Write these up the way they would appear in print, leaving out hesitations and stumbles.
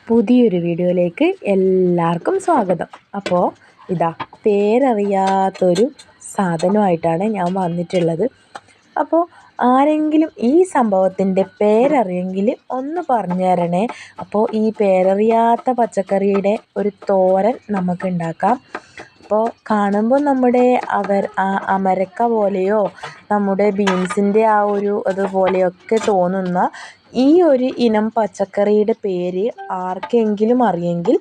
പുതിയൊരു വീഡിയോയിലേക്ക് എല്ലാവർക്കും സ്വാഗതം. അപ്പോൾ ഇതാ പേരറിയാത്തൊരു സാധനമായിട്ടാണ് ഞാൻ വന്നിട്ടുള്ളത്. അപ്പോൾ ആരെങ്കിലും ഈ സംഭവത്തിൻ്റെ പേരറിയെങ്കിൽ ഒന്ന് പറഞ്ഞു തരണേ. അപ്പോൾ ഈ പേരറിയാത്ത പച്ചക്കറിയുടെ ഒരു തോരൻ നമുക്ക് ഉണ്ടാക്കാം. അപ്പോൾ കാണുമ്പോൾ നമ്മുടെ അമരക്ക പോലെയോ നമ്മുടെ ബീൻസിൻ്റെ ആ ഒരു അതുപോലെയൊക്കെ തോന്നുന്ന ഈ ഒരു ഇനം പച്ചക്കറിയുടെ പേര് ആർക്കെങ്കിലും അറിയെങ്കിൽ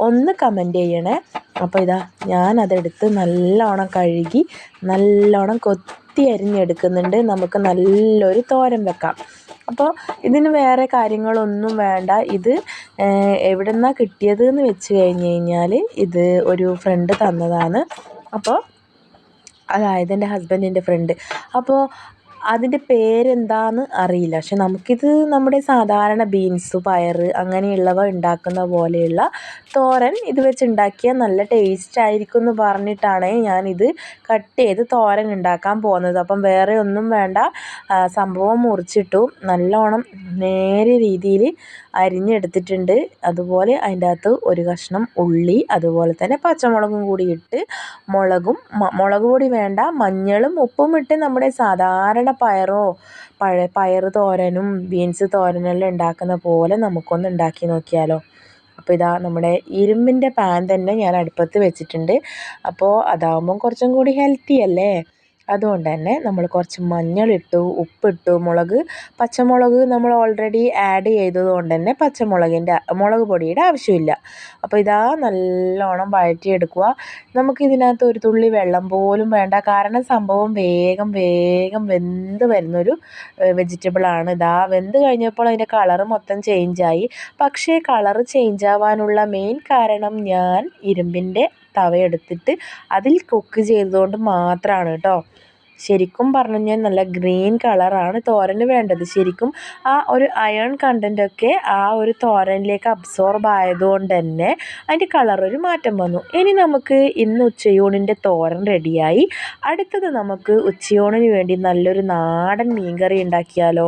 ഒന്ന് കമൻറ്റ് ചെയ്യണേ. അപ്പോൾ ഇതാ ഞാനതെടുത്ത് നല്ലോണം കഴുകി നല്ലോണം കൊത്തി അരിഞ്ഞെടുക്കുന്നുണ്ട്. നമുക്ക് നല്ലൊരു തോരൻ വെക്കാം. അപ്പോൾ ഇതിന് വേറെ കാര്യങ്ങളൊന്നും വേണ്ട. ഇത് എവിടെ നിന്നാണ് കിട്ടിയതെന്ന് വെച്ച് കഴിഞ്ഞ് കഴിഞ്ഞാൽ ഇത് ഒരു ഫ്രണ്ട് തന്നതാണ്. അപ്പോൾ അതായത് എൻ്റെ ഹസ്ബൻഡിൻ്റെ ഫ്രണ്ട്. അപ്പോൾ അതിൻ്റെ പേരെന്താണെന്ന് അറിയില്ല. പക്ഷെ നമുക്കിത് നമ്മുടെ സാധാരണ ബീൻസ് പയർ അങ്ങനെയുള്ളവ ഉണ്ടാക്കുന്ന പോലെയുള്ള തോരൻ ഇത് വെച്ച് ഉണ്ടാക്കിയാൽ നല്ല ടേസ്റ്റ് ആയിരിക്കും എന്ന് പറഞ്ഞിട്ടാണ് ഞാനിത് കട്ട് ചെയ്ത് തോരൻ ഉണ്ടാക്കാൻ പോകുന്നത്. അപ്പം വേറെ ഒന്നും വേണ്ട. സംഭവം മുറിച്ചിട്ടു നല്ലോണം നേരെ രീതിയിൽ അരിഞ്ഞെടുത്തിട്ടുണ്ട്. അതുപോലെ അതിൻ്റെ അകത്ത് ഒരു കഷ്ണം ഉള്ളി അതുപോലെ തന്നെ പച്ചമുളകും കൂടി ഇട്ട് മുളക് പൊടി വേണ്ട, മഞ്ഞളും ഉപ്പും ഇട്ട് നമ്മുടെ സാധാരണ പയർ തോരനും ബീൻസ് തോരനെല്ലാം ഉണ്ടാക്കുന്ന പോലെ നമുക്കൊന്ന് ഉണ്ടാക്കി നോക്കിയാലോ. അപ്പോൾ ഇതാ നമ്മുടെ ഇരുമ്പിൻ്റെ പാൻ തന്നെ ഞാൻ അടുപ്പത്ത് വെച്ചിട്ടുണ്ട്. അപ്പോൾ അതാവുമ്പം കുറച്ചും കൂടി ഹെൽത്തി അല്ലേ. അതുകൊണ്ട് തന്നെ നമ്മൾ കുറച്ച് മഞ്ഞളിട്ടു, ഉപ്പിട്ടു, പച്ചമുളക് നമ്മൾ ഓൾറെഡി ആഡ് ചെയ്തത് കൊണ്ട് തന്നെ മുളക് പൊടിയുടെ ആവശ്യമില്ല. അപ്പോൾ ഇതാ നല്ലോണം വഴറ്റിയെടുക്കുക. നമുക്കിതിനകത്ത് ഒരു തുള്ളി വെള്ളം പോലും വേണ്ട. കാരണം സംഭവം വേഗം വെന്ത് വരുന്നൊരു വെജിറ്റബിളാണ്. ഇതാ വെന്ത് കഴിഞ്ഞപ്പോൾ അതിൻ്റെ കളറ് മൊത്തം ചേഞ്ചായി. പക്ഷേ കളറ് ചേഞ്ച് ആവാനുള്ള മെയിൻ കാരണം ഞാൻ ഇരുമ്പിൻ്റെ തവയെടുത്തിട്ട് അതിൽ കുക്ക് ചെയ്തതുകൊണ്ട് മാത്രമാണ് കേട്ടോ. ശരിക്കും പറഞ്ഞു കഴിഞ്ഞാൽ നല്ല ഗ്രീൻ കളറാണ് തോരന് വേണ്ടത്. ശരിക്കും ആ ഒരു അയൺ കണ്ടൻറ്റൊക്കെ ആ ഒരു തോരനിലേക്ക് അബ്സോർബ് ആയതുകൊണ്ട് തന്നെ അതിൻ്റെ കളറൊരു മാറ്റം വന്നു. ഇനി നമുക്ക് ഇന്ന് ഉച്ചയൂണിൻ്റെ തോരൻ റെഡിയായി. അടുത്തത് നമുക്ക് ഉച്ചയൂണിന് വേണ്ടി നല്ലൊരു നാടൻ മീൻകറി ഉണ്ടാക്കിയാലോ.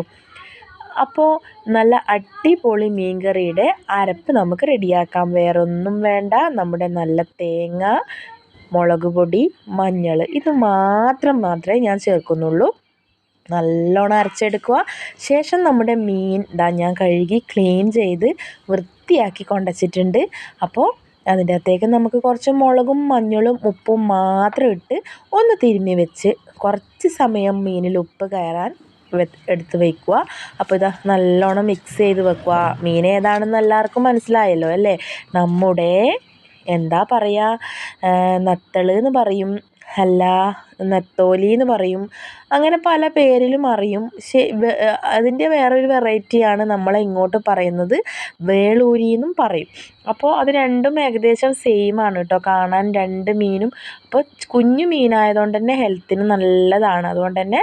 അപ്പോൾ നല്ല അടിപൊളി മീൻകറിയുടെ അരപ്പ് നമുക്ക് റെഡിയാക്കാം. വേറെ ഒന്നും വേണ്ട. നമ്മുടെ നല്ല തേങ്ങ, മുളക് പൊടി, മഞ്ഞൾ ഇത് മാത്രമേ ഞാൻ ചേർക്കുന്നുള്ളൂ. നല്ലോണം അരച്ചെടുക്കുക. ശേഷം നമ്മുടെ മീൻ ഞാൻ കഴുകി ക്ലീൻ ചെയ്ത് വൃത്തിയാക്കി കൊണ്ടുവച്ചിട്ടുണ്ട്. അപ്പോൾ അതിൻ്റെ അകത്തേക്ക് നമുക്ക് കുറച്ച് മുളകും മഞ്ഞളും ഉപ്പും മാത്രം ഇട്ട് ഒന്ന് തിരുമ്മി വെച്ച് കുറച്ച് സമയം മീനിൽ ഉപ്പ് കയറാൻ എടുത്ത് വയ്ക്കുക. അപ്പോൾ ഇതാ നല്ലോണം മിക്സ് ചെയ്ത് വെക്കുക. മീൻ ഏതാണെന്ന് എല്ലാവർക്കും മനസ്സിലായല്ലോ അല്ലേ. നമ്മുടെ എന്താ പറയുക, നത്തൾ എന്ന് പറയും, അല്ല നത്തോലി എന്ന് പറയും, അങ്ങനെ പല പേരിലും അറിയും. അതിൻ്റെ വേറൊരു വെറൈറ്റിയാണ് നമ്മളെ ഇങ്ങോട്ട് പറയുന്നത് വേളൂരി എന്നും പറയും. അപ്പോൾ അത് രണ്ടും ഏകദേശം സെയിം ആണ് കേട്ടോ കാണാൻ, രണ്ട് മീനും. അപ്പോൾ കുഞ്ഞു മീനായതുകൊണ്ട് തന്നെ ഹെൽത്തിന് നല്ലതാണ്. അതുകൊണ്ട് തന്നെ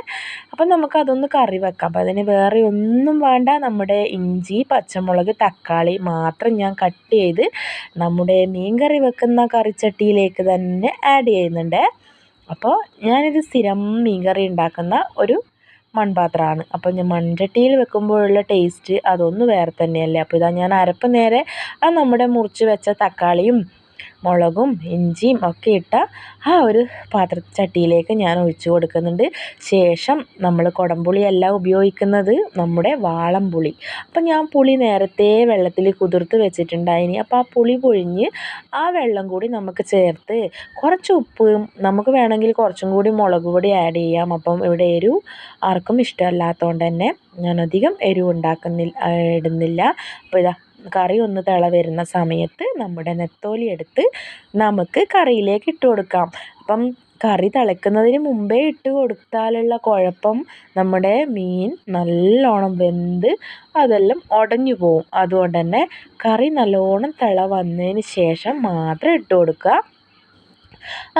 അപ്പം നമുക്കതൊന്ന് കറി വെക്കാം. അപ്പോൾ അതിന് വേറെ ഒന്നും വേണ്ട. നമ്മുടെ ഇഞ്ചി, പച്ചമുളക്, തക്കാളി മാത്രം ഞാൻ കട്ട് ചെയ്ത് നമ്മുടെ മീൻ കറി വെക്കുന്ന കറിച്ചട്ടിയിലേക്ക് തന്നെ ആഡ് ചെയ്യുന്നുണ്ട്. അപ്പോൾ ഞാനിത് സ്ഥിരം മീൻ കറി ഉണ്ടാക്കുന്ന ഒരു മൺപാത്രമാണ്. അപ്പോൾ ഞാൻ മൺചട്ടിയിൽ വെക്കുമ്പോഴുള്ള ടേസ്റ്റ് അതൊന്ന് വേറെ തന്നെയല്ലേ. അപ്പോൾ ഇതാ ഞാൻ അരപ്പ് നേരെ നമ്മുടെ മുറിച്ച് വെച്ച തക്കാളിയും മുളകും ഇഞ്ചിയും ഒക്കെ ഇട്ട ആ ഒരു ചട്ടിയിലേക്ക് ഞാൻ ഒഴിച്ചു കൊടുക്കുന്നുണ്ട്. ശേഷം നമ്മൾ കുടംപുളിയല്ല ഉപയോഗിക്കുന്നത്, നമ്മുടെ വാളംപുളി. അപ്പം ഞാൻ പുളി നേരത്തെ വെള്ളത്തിൽ കുതിർത്ത് വെച്ചിട്ടുണ്ടായിനി. അപ്പോൾ ആ പുളി പൊഴിഞ്ഞ് ആ വെള്ളം കൂടി നമുക്ക് ചേർത്ത് കുറച്ച് ഉപ്പും നമുക്ക് വേണമെങ്കിൽ കുറച്ചും കൂടി മുളക് പൊടി ആഡ് ചെയ്യാം. അപ്പം ഇവിടെ എരിവ് ആർക്കും ഇഷ്ടമല്ലാത്തതുകൊണ്ട് തന്നെ ഞാൻ അധികം എരിവ് ഇടുന്നില്ല. അപ്പോൾ ഇതാ കറി ഒന്ന് തിള വരുന്ന സമയത്ത് നമ്മുടെ നെത്തോലി എടുത്ത് നമുക്ക് കറിയിലേക്ക് ഇട്ട് കൊടുക്കാം. അപ്പം കറി തിളയ്ക്കുന്നതിന് മുമ്പേ ഇട്ട് കൊടുത്താലുള്ള കുഴപ്പം നമ്മുടെ മീൻ നല്ലോണം വെന്ത് അതെല്ലാം ഉടഞ്ഞു പോവും. അതുകൊണ്ട് തന്നെ കറി നല്ലോണം തിള വന്നതിന് ശേഷം മാത്രം ഇട്ട് കൊടുക്കുക.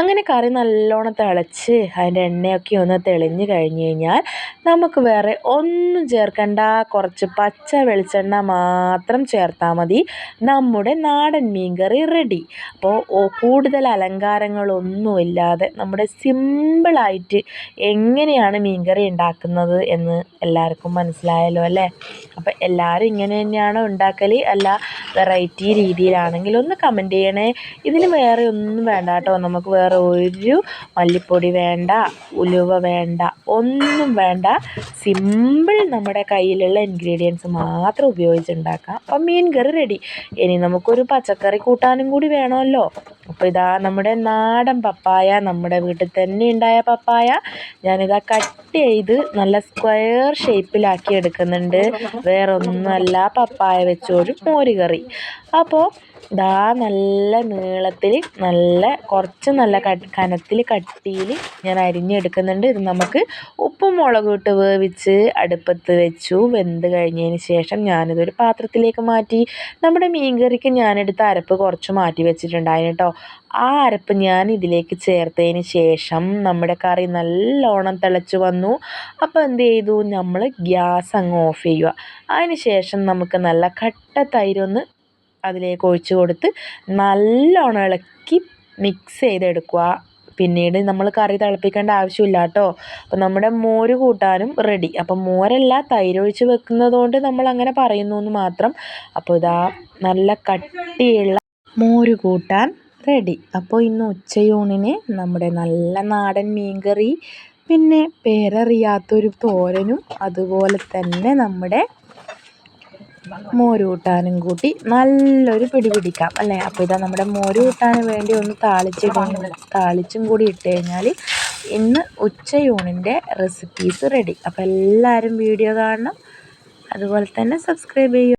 അങ്ങനെ കറി നല്ലോണം തിളച്ച് അതിൻ്റെ എണ്ണയൊക്കെ ഒന്ന് തെളിഞ്ഞ് കഴിഞ്ഞ് കഴിഞ്ഞാൽ നമുക്ക് വേറെ ഒന്നും ചേർക്കണ്ട, കുറച്ച് പച്ച വെളിച്ചെണ്ണ മാത്രം ചേർത്താൽ മതി. നമ്മുടെ നാടൻ മീൻകറി റെഡി. അപ്പോൾ കൂടുതൽ അലങ്കാരങ്ങളൊന്നുമില്ലാതെ നമ്മുടെ സിമ്പിളായിട്ട് എങ്ങനെയാണ് മീൻകറി ഉണ്ടാക്കുന്നത് എന്ന് എല്ലാവർക്കും മനസ്സിലായല്ലോ അല്ലേ? അപ്പോൾ എല്ലാവരും ഇങ്ങനെ തന്നെയാണോ ഉണ്ടാക്കൽ, അല്ല വെറൈറ്റി രീതിയിലാണെങ്കിൽ ഒന്ന് കമൻറ്റ് ചെയ്യണേ. ഇതിന് വേറെ ഒന്നും വേണ്ട കേട്ടോ. നമുക്ക് വേറെ ഒരു മല്ലിപ്പൊടി വേണ്ട, ഉലുവ വേണ്ട, ഒന്നും വേണ്ട. സിമ്പിൾ നമ്മുടെ കയ്യിലുള്ള ഇൻഗ്രീഡിയൻസ് മാത്രം ഉപയോഗിച്ചുണ്ടാക്കാം. അപ്പം മീൻ കറി റെഡി. ഇനി നമുക്കൊരു പച്ചക്കറി കൂട്ടാനും കൂടി വേണമല്ലോ. അപ്പോൾ ഇതാ നമ്മുടെ നാടൻ പപ്പായ, നമ്മുടെ വീട്ടിൽ തന്നെ ഉണ്ടായ പപ്പായ ഞാനിതാ കട്ട് ചെയ്ത് നല്ല സ്ക്വയർ ഷേപ്പിലാക്കി എടുക്കുന്നുണ്ട്. വേറൊന്നുമല്ല, പപ്പായ വെച്ചൊരു മോര് കറി. അപ്പോൾ ഇതാ നല്ല നീളത്തിൽ കുറച്ച് നല്ല കനത്തിൽ കട്ടിയിൽ ഞാൻ അരിഞ്ഞെടുക്കുന്നുണ്ട്. ഇത് നമുക്ക് ഉപ്പും മുളകും ഇട്ട് വേവിച്ച് അടുപ്പത്ത് വെച്ചു. വെന്ത് കഴിഞ്ഞതിന് ശേഷം ഞാനിതൊരു പാത്രത്തിലേക്ക് മാറ്റി. നമ്മുടെ മീൻകറിക്ക് ഞാനെടുത്ത അരപ്പ് കുറച്ച് മാറ്റി വെച്ചിട്ടുണ്ടായിരുന്നു കേട്ടോ. ആ അരപ്പ് ഞാൻ ഇതിലേക്ക് ചേർത്തതിന് ശേഷം നമ്മുടെ കറി നല്ലോണം തിളച്ച് വന്നു. അപ്പോൾ എന്ത് ചെയ്തു, നമ്മൾ ഗ്യാസ് അങ്ങ് ഓഫ് ചെയ്യുക. അതിന് ശേഷം നമുക്ക് നല്ല കട്ട തൈരൊന്ന് അതിലേക്ക് ഒഴിച്ച് കൊടുത്ത് നല്ലോണം ഇളക്കി മിക്സ് ചെയ്തെടുക്കുക. പിന്നീട് നമ്മൾ കറി തിളപ്പിക്കേണ്ട ആവശ്യമില്ല കേട്ടോ. അപ്പോൾ നമ്മുടെ മോര് കൂട്ടാനും റെഡി. അപ്പം മോരല്ല, തൈരൊഴിച്ച് വെക്കുന്നത് കൊണ്ട് നമ്മൾ അങ്ങനെ പറയുന്നു എന്ന് മാത്രം. അപ്പോൾ ഇതാ നല്ല കട്ടിയുള്ള മോര് കൂട്ടാൻ റെഡി. അപ്പോൾ ഇന്ന് ഉച്ചയൂണിന് നമ്മുടെ നല്ല നാടൻ മീൻകറി, പിന്നെ പേരറിയാത്തൊരു തോരനും, അതുപോലെ തന്നെ നമ്മുടെ മോര് കൂട്ടാനും കൂട്ടി നല്ലൊരു പിടി പിടിക്കാം അല്ലേ? അപ്പോൾ ഇതാ നമ്മുടെ മോര് കൂട്ടാന് വേണ്ടി ഒന്ന് താളിച്ചും കൂടി ഇട്ട് കഴിഞ്ഞാൽ ഇന്ന് ഉച്ചയൂണിൻ്റെ റെസിപ്പീസ് റെഡി. അപ്പോൾ എല്ലാവരും വീഡിയോ കാണണം, അതുപോലെ തന്നെ സബ്സ്ക്രൈബ് ചെയ്യും.